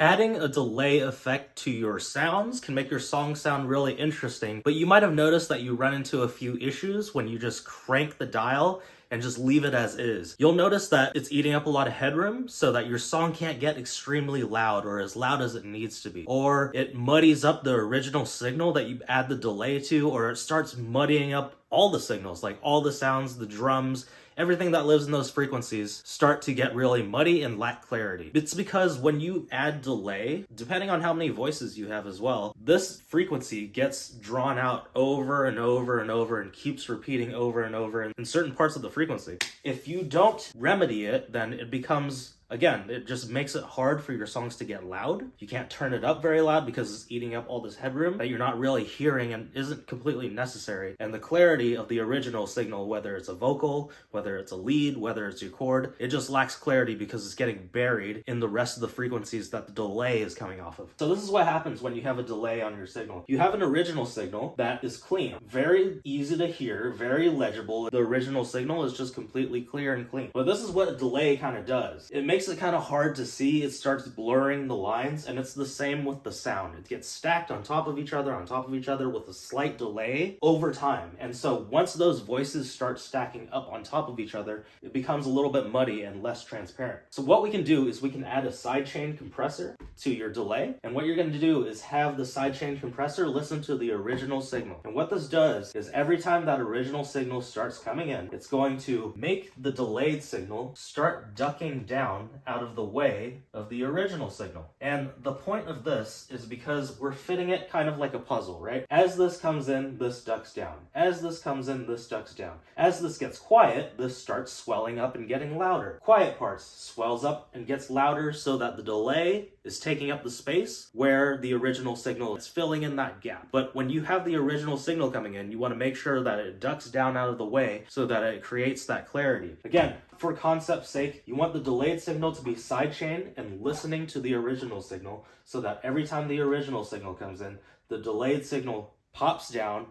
Adding a delay effect to your sounds can make your song sound really interesting, but you might have noticed that you run into a few issues when you just crank the dial and just leave it as is. You'll notice that it's eating up a lot of headroom so that your song can't get extremely loud or as loud as it needs to be. Or it muddies up the original signal that you add the delay to, or it starts muddying up all the signals, like all the sounds, the drums, everything that lives in those frequencies start to get really muddy and lack clarity. It's because when you add delay, depending on how many voices you have as well, this frequency gets drawn out over and over and over and keeps repeating over and over in certain parts of the frequency. If you don't remedy it, then it becomes, again, it just makes it hard for your songs to get loud. You can't turn it up very loud because it's eating up all this headroom that you're not really hearing and isn't completely necessary. And the clarity of the original signal, whether it's a vocal, whether it's a lead, whether it's your chord, it just lacks clarity because it's getting buried in the rest of the frequencies that the delay is coming off of. So this is what happens when you have a delay on your signal. You have an original signal that is clean, very easy to hear, very legible. The original signal is just completely clear and clean. But this is what a delay kind of does. It makes it kind of hard to see. It starts blurring the lines, and it's the same with the sound. It gets stacked on top of each other with a slight delay over time. And so once those voices start stacking up on top of each other, it becomes a little bit muddy and less transparent. So what we can do is we can add a sidechain compressor to your delay. And what you're going to do is have the sidechain compressor listen to the original signal. And what this does is every time that original signal starts coming in, it's going to make the delayed signal start ducking down out of the way of the original signal. And the point of this is because we're fitting it kind of like a puzzle, right? As this comes in, this ducks down. As this comes in, this ducks down. As this gets quiet, this starts swelling up and getting louder. Quiet parts swells up and gets louder so that the delay is taking up the space where the original signal is filling in that gap. But when you have the original signal coming in, you want to make sure that it ducks down out of the way so that it creates that clarity. Again, for concept's sake, you want the delayed signal to be sidechain and listening to the original signal so that every time the original signal comes in, the delayed signal pops down,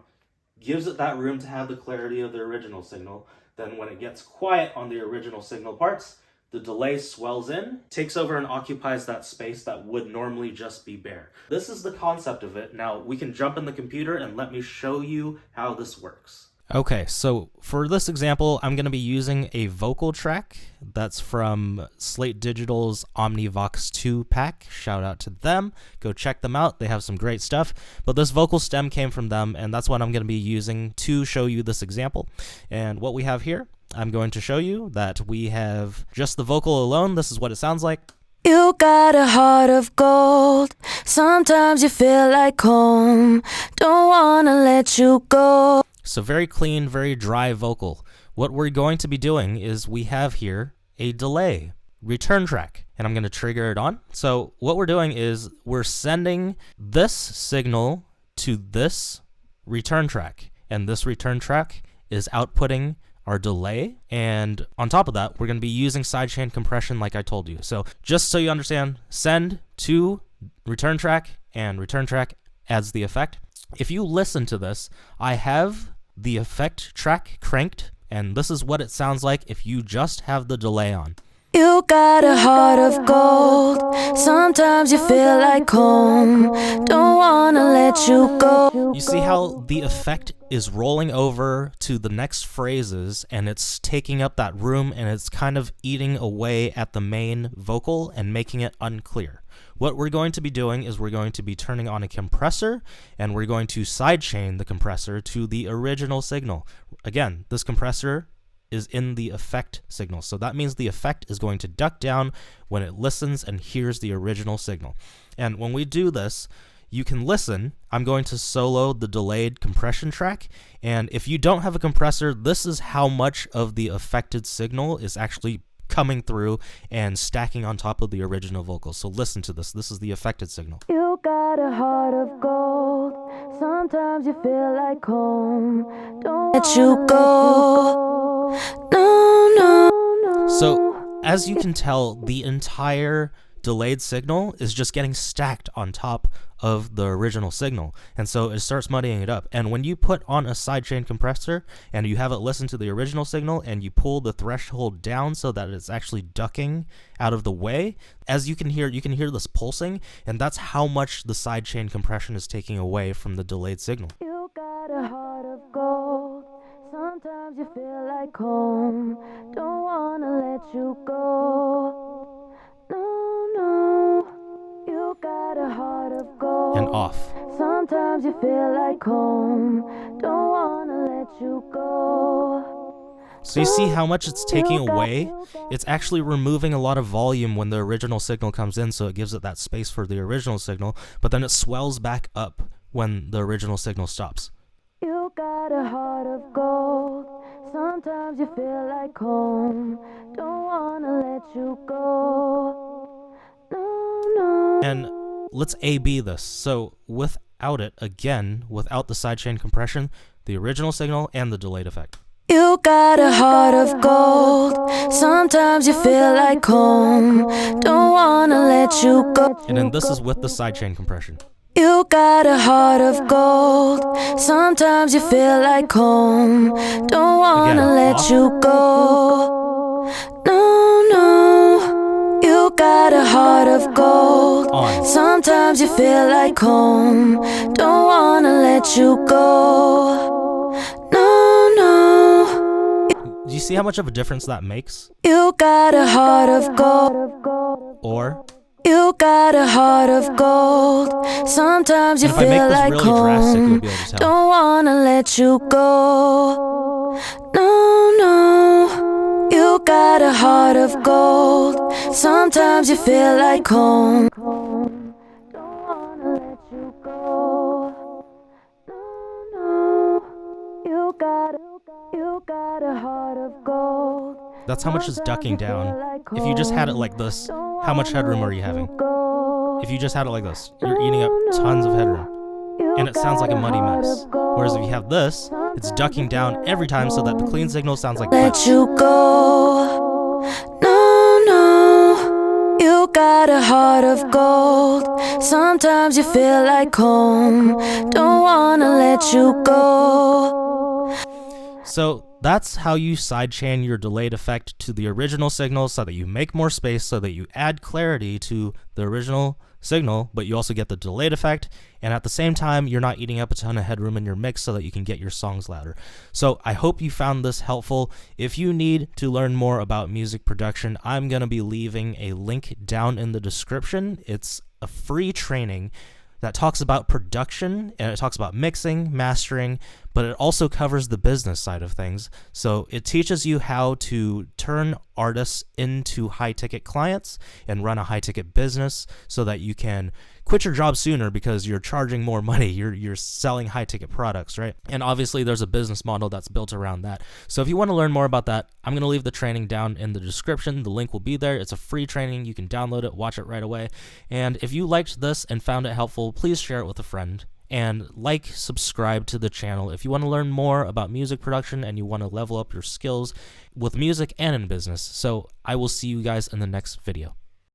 gives it that room to have the clarity of the original signal. Then when it gets quiet on the original signal parts, the delay swells in, takes over and occupies that space that would normally just be bare. This is the concept of it. Now we can jump in the computer and let me show you how this works. Okay, so for this example, I'm going to be using a vocal track that's from Slate Digital's OmniVox 2 pack. Shout out to them. Go check them out. They have some great stuff. But this vocal stem came from them, and that's what I'm going to be using to show you this example. And what we have here, I'm going to show you that we have just the vocal alone. This is what it sounds like. You got a heart of gold. Sometimes you feel like home. Don't wanna let you go. So very clean, very dry vocal. What we're going to be doing is we have here a delay return track, and I'm going to trigger it on. So what we're doing is we're sending this signal to this return track, and this return track is outputting our delay. And on top of that, we're going to be using sidechain compression like I told you. So just so you understand, send to return track, and return track adds the effect. If you listen to this, I have the effect track cranked, and this is what it sounds like if you just have the delay on. You got a heart of gold. Sometimes you feel like home. Don't wanna let you go. You see how the effect is rolling over to the next phrases, and it's taking up that room, and it's kind of eating away at the main vocal and making it unclear. What we're going to be doing is we're going to be turning on a compressor, and we're going to sidechain the compressor to the original signal. Again, this compressor is in the effect signal. So that means the effect is going to duck down when it listens and hears the original signal. And when we do this, you can listen. I'm going to solo the delayed compression track. And if you don't have a compressor, this is how much of the affected signal is actually coming through and stacking on top of the original vocals. So listen to this. This is the affected signal. You got a heart of gold. Sometimes you feel like home. Don't let you go. No, no, no. So as you can tell, the entire delayed signal is just getting stacked on top of the original signal, and so it starts muddying it up. And when you put on a sidechain compressor and you have it listen to the original signal and you pull the threshold down so that it's actually ducking out of the way, as you can hear this pulsing, and that's how much the sidechain compression is taking away from the delayed signal. You got a heart of gold. Sometimes you feel like home. Don't wanna let you go. No, no. You got a heart of gold. And off. Sometimes you feel like home. Don't wanna let you go. So you see how much it's taking away? It's actually removing a lot of volume when the original signal comes in, so it gives it that space for the original signal, but then it swells back up when the original signal stops. You got a heart of gold. Sometimes you feel like home. Don't wanna let you go. No, no. And let's A/B this. So without it, again, without the sidechain compression, the original signal and the delayed effect. You got a heart of gold. Sometimes you feel like home. Don't wanna let you go. And then this is with the sidechain compression. You got a heart of gold. Sometimes you feel like home. Don't wanna Again, let off. you go. No, no. You got a heart of gold. On. Sometimes you feel like home. Don't wanna let you go. No, no. Do you see how much of a difference that makes? You got a heart of gold. Or, You got a heart of gold. Sometimes you and if I make feel this like really drastic, you'll home. be able to tell. Don't wanna let you go. No, no. You got a heart of gold. Sometimes you feel like home. Don't wanna let you go. No, no. You got a heart of gold. That's how much it's ducking down. If you just had it like this, how much headroom are you having? If you just had it like this, you're eating up tons of headroom. And it sounds like a muddy mess. Whereas if you have this, it's ducking down every time so that the clean signal sounds like Let this. you go. No, no. You got a heart of gold. Sometimes you feel like home. Don't wanna let you go. So that's how you sidechain your delayed effect to the original signal so that you make more space, so that you add clarity to the original signal, but you also get the delayed effect, and at the same time you're not eating up a ton of headroom in your mix so that you can get your songs louder. So I hope you found this helpful. If you need to learn more about music production, I'm going to be leaving a link down in the description. It's a free training that talks about production, and it talks about mixing, mastering, but it also covers the business side of things. So it teaches you how to turn artists into high-ticket clients and run a high-ticket business so that you can quit your job sooner because you're charging more money. You're selling high-ticket products, right? And obviously there's a business model that's built around that. So if you want to learn more about that, I'm going to leave the training down in the description. The link will be there. It's a free training. You can download it, watch it right away. And if you liked this and found it helpful, please share it with a friend. And subscribe to the channel if you want to learn more about music production and you want to level up your skills with music and in business. So I will see you guys in the next video.